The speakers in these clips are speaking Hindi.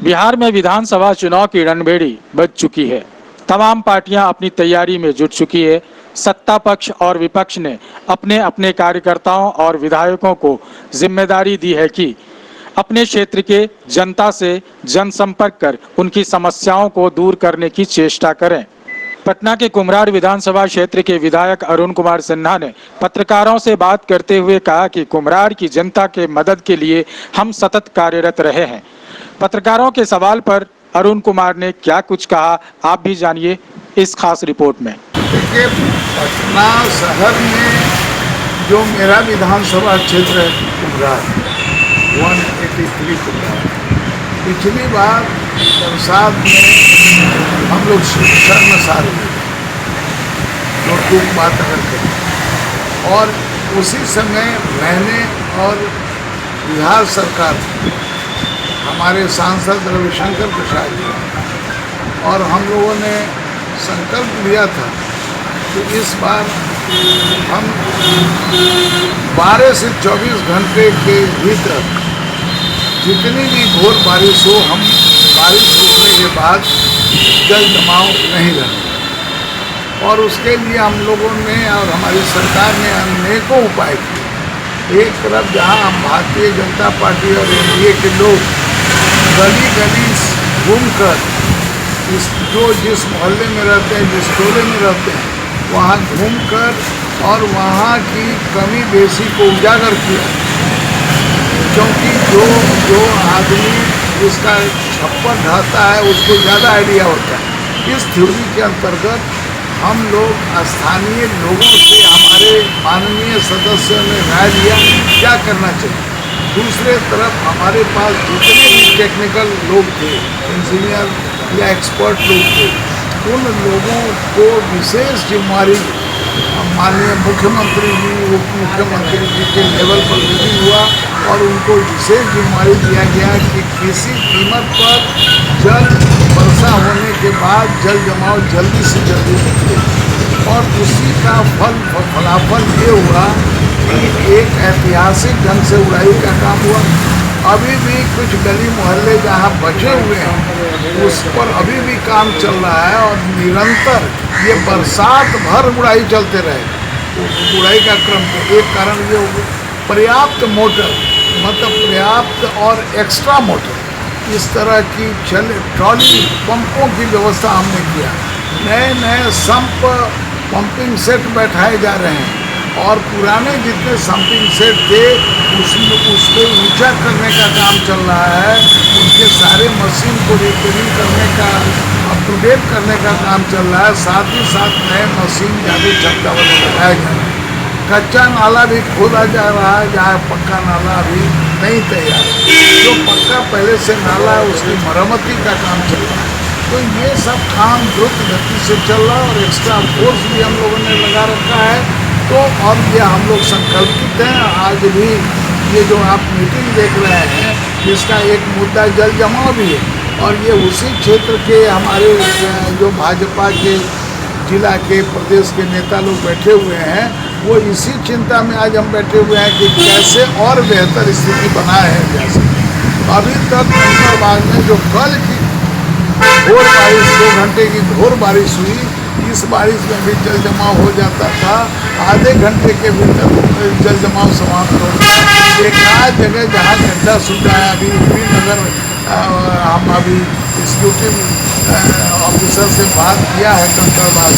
बिहार में विधानसभा चुनाव की रणभेड़ी बज चुकी है। तमाम पार्टियां अपनी तैयारी में जुट चुकी है। सत्ता पक्ष और विपक्ष ने अपने अपने कार्यकर्ताओं और विधायकों को जिम्मेदारी दी है कि अपने क्षेत्र के जनता से जनसंपर्क कर उनकी समस्याओं को दूर करने की चेष्टा करें। पटना के कुम्हरार विधानसभा क्षेत्र के विधायक अरुण कुमार सिन्हा ने पत्रकारों से बात करते हुए कहा कि कुम्हरार की जनता के मदद के लिए हम सतत कार्यरत रहे हैं। पत्रकारों के सवाल पर अरुण कुमार ने क्या कुछ कहा, आप भी जानिए इस खास रिपोर्ट में। देखिए, पटना शहर में जो मेरा विधानसभा क्षेत्र है कुम्हरार 183 कुम्हरार, पिछली बार बरसात में हम लोग शर्मसार हुए नोटबुक बात अगर करें, और उसी समय मैंने और बिहार सरकार हमारे सांसद रविशंकर प्रसाद जी और हम लोगों ने संकल्प लिया था कि इस बार हम 12 से 24 घंटे के भीतर जितनी भी घोर बारिश हो, हम बारिश रुकने के बाद जल जमाव नहीं रहेगा। और उसके लिए हम लोगों ने और हमारी सरकार ने अनेकों उपाय किए। एक तरफ जहां हम भारतीय जनता पार्टी और एनडीए के लोग गली गली घूमकर जिस मोहल्ले में रहते हैं, जिस टोले में रहते हैं, वहाँ घूमकर और वहाँ की कमी बेसी को उजागर किया। क्योंकि जो आदमी जिसका छप्पर ढहता है उसको ज़्यादा आइडिया होता है। इस थ्योरी के अंतर्गत हम लोग स्थानीय लोगों से हमारे माननीय सदस्यों ने राय लिया क्या करना चाहिए। दूसरे तरफ हमारे पास जितने भी टेक्निकल लोग थे, इंजीनियर या एक्सपर्ट लोग थे, उन लोगों को विशेष जिम्मेदारी माननीय मुख्यमंत्री जी, उप मुख्यमंत्री जी के लेवल पर मीटिंग हुआ और उनको विशेष जिम्मेदारी दिया गया कि किसी कीमत पर जल वर्षा होने के बाद जल जमाव जल्दी से जल्दी निकले। और उसी का फलाफल ये हुआ कि एक ऐतिहासिक ढंग से उड़ाई का काम हुआ। अभी भी कुछ गली मोहल्ले जहाँ बचे हुए हैं उस पर अभी भी काम चल रहा है और निरंतर ये बरसात भर उड़ाई चलते रहे। उड़ाई का क्रम को एक कारण ये हो गया पर्याप्त मोटर, मतलब पर्याप्त और एक्स्ट्रा मोटर इस तरह की ट्रॉली पंपों की व्यवस्था हमने किया। नए नए संप पंपिंग सेट बैठाए जा रहे हैं और पुराने जितने संपिंग सेट थे उसको ऊंचा करने का काम चल रहा है। उनके सारे मशीन को रिपेयरिंग करने का, अप टू डेट करने का काम चल रहा है। साथ ही साथ नए मशीन ज़्यादा क्षमता वाले लगाए जा रहे हैं। कच्चा नाला भी खोदा जा रहा है जहाँ पक्का नाला अभी नहीं तैयार है। जो पक्का पहले से नाला है उसकी मरम्मती का काम चल रहा है। तो ये सब काम द्रुत गति से चल रहा है और एक्स्ट्रा फोर्स भी हम लोगों ने लगा रखा है। तो और ये हम लोग संकल्पित हैं। आज भी ये जो आप मीटिंग देख रहे हैं इसका एक मुद्दा जल जमाव भी है और ये उसी क्षेत्र के हमारे जो भाजपा के जिला के प्रदेश के नेता लोग बैठे हुए हैं वो इसी चिंता में आज हम बैठे हुए हैं कि कैसे और बेहतर स्थिति बनाए है। जैसे अभी तक कंकड़बाग में जो कल की घोर बारिश 2 घंटे की घोर बारिश हुई, इस बारिश में भी जल जमाव हो जाता था। आधे घंटे के भीतर जल जमाव समाप्त हो गया। एक आध जगह जहाँ गड्ढा सूखा है, अभी नगर हम अभी एग्जीक्यूटिव ऑफिसर से बात किया है कंकड़बाग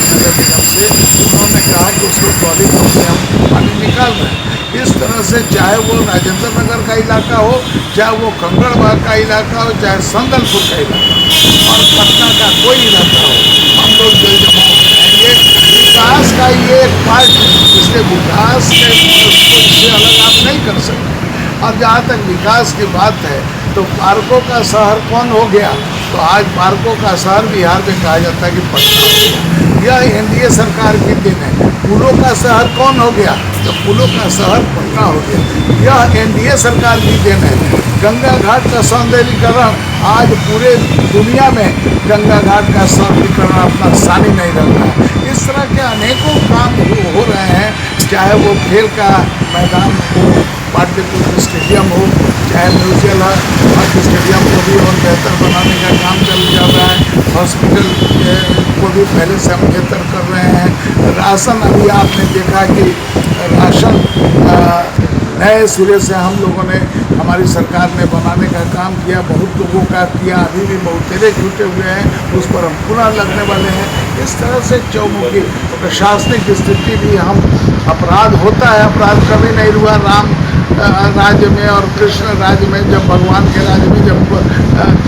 नगर निगम से, उन्होंने कहा कि उसको ट्रॉली पंप से हम पानी निकाल रहे हैं। इस तरह से चाहे वो राजेंद्र नगर का इलाका हो, चाहे वो कंकड़बाग का इलाका हो, चाहे संदलपुर का इलाका हो और पटना का कोई इलाका हो, हम लोग जल जमाव कराएंगे। विकास का ये एक पार्ट है, इसलिए विकास के इससे अलग आप नहीं कर सकते। और जहाँ तक विकास की बात है तो पार्कों का शहर कौन हो गया, तो आज पार्कों का शहर बिहार में कहा जाता है कि पटना। यह एनडीए सरकार की देन है। पुलों का शहर कौन हो गया, तो पुलों का शहर पटना हो गया। यह एनडीए सरकार की देन है। गंगा घाट का सौंदर्यीकरण आज पूरे दुनिया में गंगा घाट का सौंदर्यीकरण अपना सानी नहीं रखा है। इस तरह के अनेकों काम हो रहे हैं, चाहे वो खेल का मैदान हो, पाटलिपुत्र स्टेडियम हो, म्यूजियम हॉकी स्टेडियम को भी और बेहतर बनाने का काम चल जा रहा है। हॉस्पिटल को भी पहले से हम बेहतर कर रहे हैं। राशन अभी आपने देखा कि राशन नए सिरे से हम लोगों ने, हमारी सरकार ने बनाने का काम किया, बहुत लोगों का किया, अभी भी बहुतेरे छूटे हुए हैं, उस पर हम पुनः लगने वाले हैं। इस तरह से चौमुखी प्रशासनिक स्थिति भी, हम अपराध होता है, अपराध कभी नहीं हुआ राम राज्य में और कृष्ण राज्य में, जब भगवान के राज्य में जब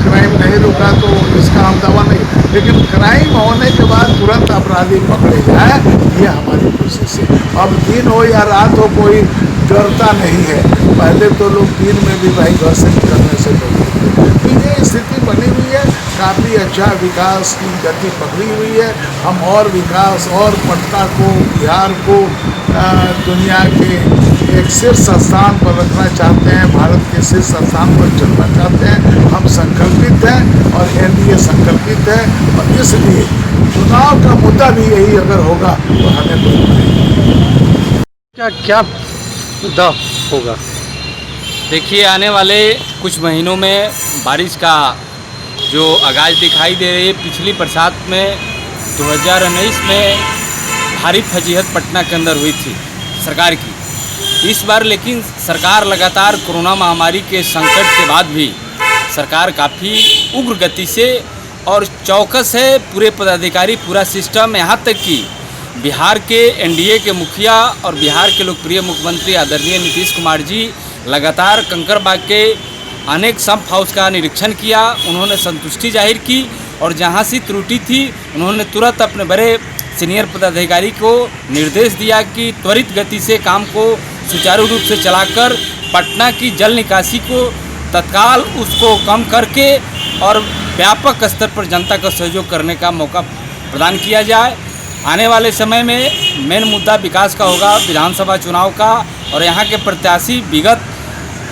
क्राइम नहीं रुका तो इसका हम दावा नहीं, लेकिन क्राइम होने के बाद तुरंत अपराधी पकड़े जाए, ये हमारी कोशिश है। अब दिन हो या रात हो, कोई डरता नहीं है। पहले तो लोग दिन में भी भाई घर से निकलने से डरते थे, तो ये स्थिति बनी हुई है। काफ़ी अच्छा विकास की गति पकड़ी हुई है। हम और विकास और पटना को, बिहार को दुनिया के एक शीर्ष स्थान पर रखना चाहते हैं, भारत के शीर्ष स्थान पर चलना चाहते हैं। हम संकल्पित हैं और एनडीए संकल्पित है, और इसलिए चुनाव का मुद्दा भी यही अगर होगा तो हमें कोई क्या मुद्दा होगा? देखिए, आने वाले कुछ महीनों में बारिश का जो आगाज़ दिखाई दे रही है। पिछली बरसात में 2019 में भारी फजीहत पटना के अंदर हुई थी सरकार की। इस बार लेकिन सरकार लगातार कोरोना महामारी के संकट के बाद भी सरकार काफ़ी उग्र गति से और चौकस है। पूरे पदाधिकारी, पूरा सिस्टम, यहाँ तक कि बिहार के एनडीए के मुखिया और बिहार के लोकप्रिय मुख्यमंत्री आदरणीय नीतीश कुमार जी लगातार कंकड़बाग के अनेक संप हाउस का निरीक्षण किया। उन्होंने संतुष्टि जाहिर की और जहां से त्रुटि थी उन्होंने तुरंत अपने बड़े सीनियर पदाधिकारी को निर्देश दिया कि त्वरित गति से काम को सुचारू रूप से चलाकर पटना की जल निकासी को तत्काल उसको कम करके और व्यापक स्तर पर जनता का सहयोग करने का मौका प्रदान किया जाए। आने वाले समय में मेन मुद्दा विकास का होगा, विधानसभा चुनाव का। और यहाँ के प्रत्याशी विगत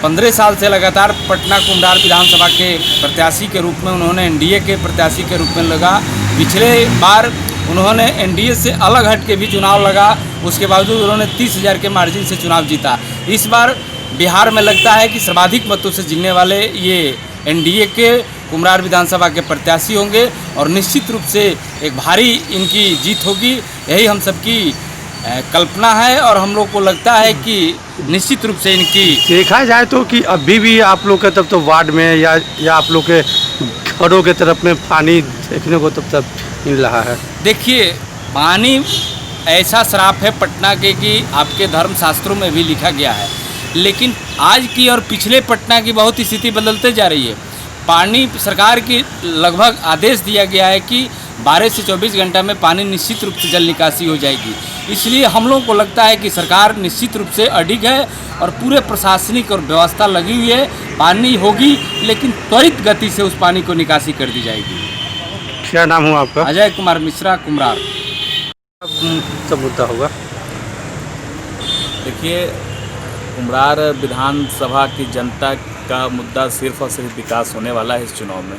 15 साल से लगातार पटना कुम्हरार विधानसभा के प्रत्याशी के रूप में उन्होंने एनडीए के प्रत्याशी के रूप में लगा। पिछले बार उन्होंने एनडीए से अलग हट के भी चुनाव लगा, उसके बावजूद उन्होंने 30,000 के मार्जिन से चुनाव जीता। इस बार बिहार में लगता है कि सर्वाधिक मतों से जीतने वाले ये एनडीए के कुम्हरार विधानसभा के प्रत्याशी होंगे और निश्चित रूप से एक भारी इनकी जीत होगी। यही हम सबकी कल्पना है और हम लोग को लगता है कि निश्चित रूप से इनकी देखा जाए तो कि अभी भी आप लोग के तब तो वार्ड में या आप लोग के घरों के तरफ में पानी देखने को तब मिल रहा है। देखिए, पानी ऐसा श्राप है पटना के कि आपके धर्मशास्त्रों में भी लिखा गया है, लेकिन आज की और पिछले पटना की बहुत स्थिति बदलते जा रही है। पानी सरकार की लगभग आदेश दिया गया है कि 12 से 24 घंटा में पानी निश्चित रूप से जल निकासी हो जाएगी। इसलिए हम लोगों को लगता है कि सरकार निश्चित रूप से अडिग है और पूरे प्रशासनिक और व्यवस्था लगी हुई है। पानी होगी, लेकिन त्वरित गति से उस पानी को निकासी कर दी जाएगी। क्या नाम हुआ आपका? अजय कुमार मिश्रा, कुम्हरार। सब मुद्दा होगा। देखिए, कुम्हरार विधानसभा की जनता का मुद्दा सिर्फ और सिर्फ विकास होने वाला है इस चुनाव में।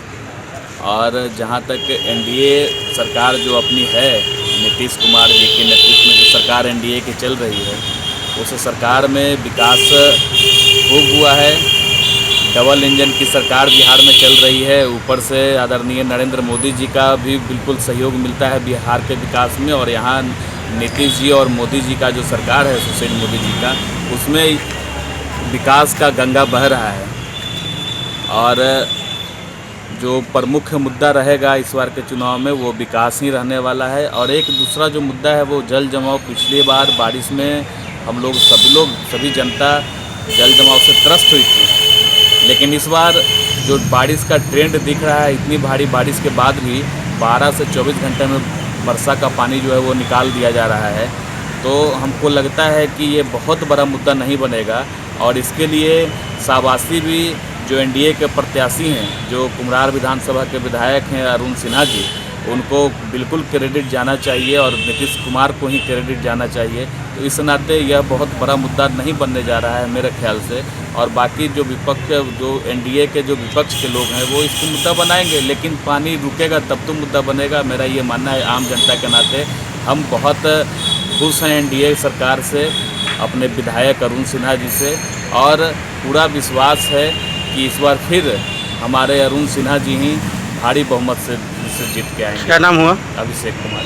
और जहाँ तक एनडीए सरकार जो अपनी है, नीतीश कुमार जी के नेतृत्व में जो सरकार एनडीए की चल रही है, उस सरकार में विकास खूब हुआ है। डबल इंजन की सरकार बिहार में चल रही है। ऊपर से आदरणीय नरेंद्र मोदी जी का भी बिल्कुल सहयोग मिलता है बिहार के विकास में। और यहाँ नीतीश जी और मोदी जी का जो सरकार है, सुशील मोदी जी का, उसमें विकास का गंगा बह रहा है। और जो प्रमुख मुद्दा रहेगा इस बार के चुनाव में वो विकास ही रहने वाला है। और एक दूसरा जो मुद्दा है वो जल जमाव। पिछली बार बारिश में हम लोग सभी जनता जल जमाव से त्रस्त हुई थी, लेकिन इस बार जो बारिश का ट्रेंड दिख रहा है, इतनी भारी बारिश के बाद भी 12 से 24 घंटे में वर्षा का पानी जो है वो निकाल दिया जा रहा है। तो हमको लगता है कि ये बहुत बड़ा मुद्दा नहीं बनेगा। और इसके लिए शाबाशी भी जो एनडीए के प्रत्याशी हैं, जो कुम्हरार विधानसभा के विधायक हैं अरुण सिन्हा जी, उनको बिल्कुल क्रेडिट जाना चाहिए और नीतीश कुमार को ही क्रेडिट जाना चाहिए। तो इस नाते यह बहुत बड़ा मुद्दा नहीं बनने जा रहा है मेरे ख्याल से। और बाकी जो विपक्ष, जो एनडीए के जो विपक्ष के लोग हैं, वो इसको मुद्दा बनाएंगे, लेकिन पानी रुकेगा तब तो मुद्दा बनेगा। मेरा ये मानना है। आम जनता के नाते हम बहुत खुश हैं एनडीए सरकार से, अपने विधायक अरुण सिन्हा जी से, और पूरा विश्वास है कि इस बार फिर हमारे अरुण सिन्हा जी ही भारी बहुमत से जीत के आएंगे। क्या नाम हुआ? अभिषेक कुमार।